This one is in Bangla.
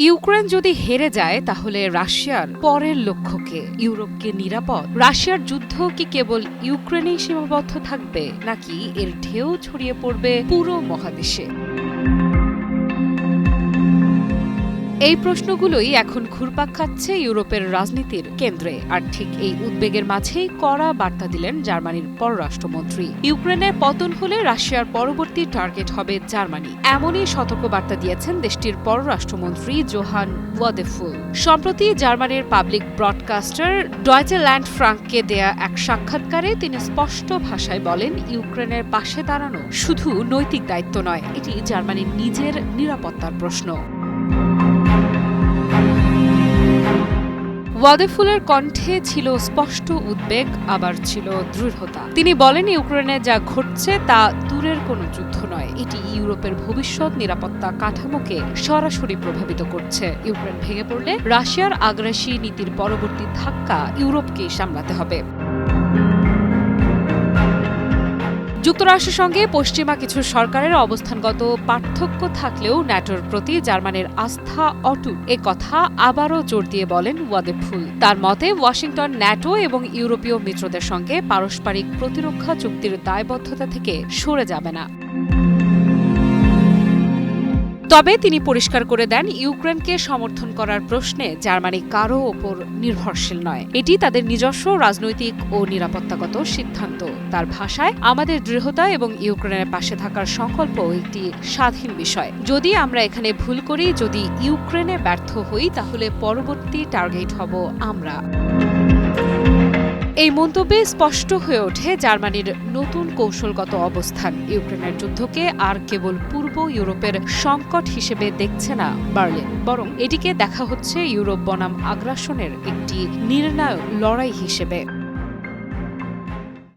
ইউক্রেন যদি হেরে যায় তাহলে রাশিয়ার পরের লক্ষ্য কে? ইউরোপকে নিরাপদ? রাশিয়ার যুদ্ধ কি কেবল ইউক্রেনেই সীমাবদ্ধ থাকবে, নাকি এর ঢেউ ছড়িয়ে পড়বে পুরো মহাদেশে? এই প্রশ্নগুলোই এখন ঘুরপাক খাচ্ছে ইউরোপের রাজনীতির কেন্দ্রে। আর ঠিক এই উদ্বেগের মাঝেই কড়া বার্তা দিলেন জার্মানির পররাষ্ট্রমন্ত্রী। ইউক্রেনের পতন হলে রাশিয়ার পরবর্তী টার্গেট হবে জার্মানি, এমনই সতর্কবার্তা দিয়েছেন দেশটির পররাষ্ট্রমন্ত্রী জোহান ওয়াদেফুল। সম্প্রতি জার্মানির পাবলিক ব্রডকাস্টার ডয়েচে ল্যান্ড ফ্রাঙ্ককে দেয়া এক সাক্ষাৎকারে তিনি স্পষ্ট ভাষায় বলেন, ইউক্রেনের পাশে দাঁড়ানো শুধু নৈতিক দায়িত্ব নয়, এটি জার্মানির নিজের নিরাপত্তার প্রশ্ন। ওয়াদেফুলের কণ্ঠে ছিল স্পষ্ট উদ্বেগ, আবার ছিল দৃঢ়তা। তিনি বলেন, ইউক্রেনে যা ঘটছে তা দূরের কোনো যুদ্ধ নয়, এটি ইউরোপের ভবিষ্যৎ নিরাপত্তা কাঠামোকে সরাসরি প্রভাবিত করছে। ইউক্রেন ভেঙে পড়লে রাশিয়ার আগ্রাসী নীতির পরবর্তী ধাক্কা ইউরোপকেই সামলাতে হবে। যুক্তরাষ্ট্রের সঙ্গে পশ্চিমা কিছু সরকারের অবস্থানগত পার্থক্য থাকলেও ন্যাটোর প্রতি জার্মানির আস্থা অটুট, এ কথা আবারও জোর দিয়ে বলেন ওয়াদেফুল। তার মতে ওয়াশিংটন ন্যাটো এবং ইউরোপীয় মিত্রদের সঙ্গে পারস্পরিক প্রতিরক্ষা চুক্তির দায়বদ্ধতা থেকে সরে যাবে না। তবে তিনি পরিষ্কার করে দেন, ইউক্রেনকে সমর্থন করার প্রশ্নে জার্মানি কারও ওপর নির্ভরশীল নয়, এটি তাদের নিজস্ব রাজনৈতিক ও নিরাপত্তাগত সিদ্ধান্ত। তার ভাষায়, আমাদের দৃঢ়তা এবং ইউক্রেনের পাশে থাকার সংকল্প একটি স্বাধীন বিষয়। যদি আমরা এখানে ভুল করি, যদি ইউক্রেনে ব্যর্থ হই, তাহলে পরবর্তী টার্গেট হব আমরা। এই মন্তব্যে স্পষ্ট হয়ে ওঠে জার্মানির নতুন কৌশলগত অবস্থান। ইউক্রেনের যুদ্ধকে আর কেবল পূর্ব ইউরোপের সংকট হিসেবে দেখছে না বার্লিন, বরং এটিকে দেখা হচ্ছে ইউরোপ বনাম আগ্রাসনের একটি নির্ণায়ক লড়াই হিসেবে।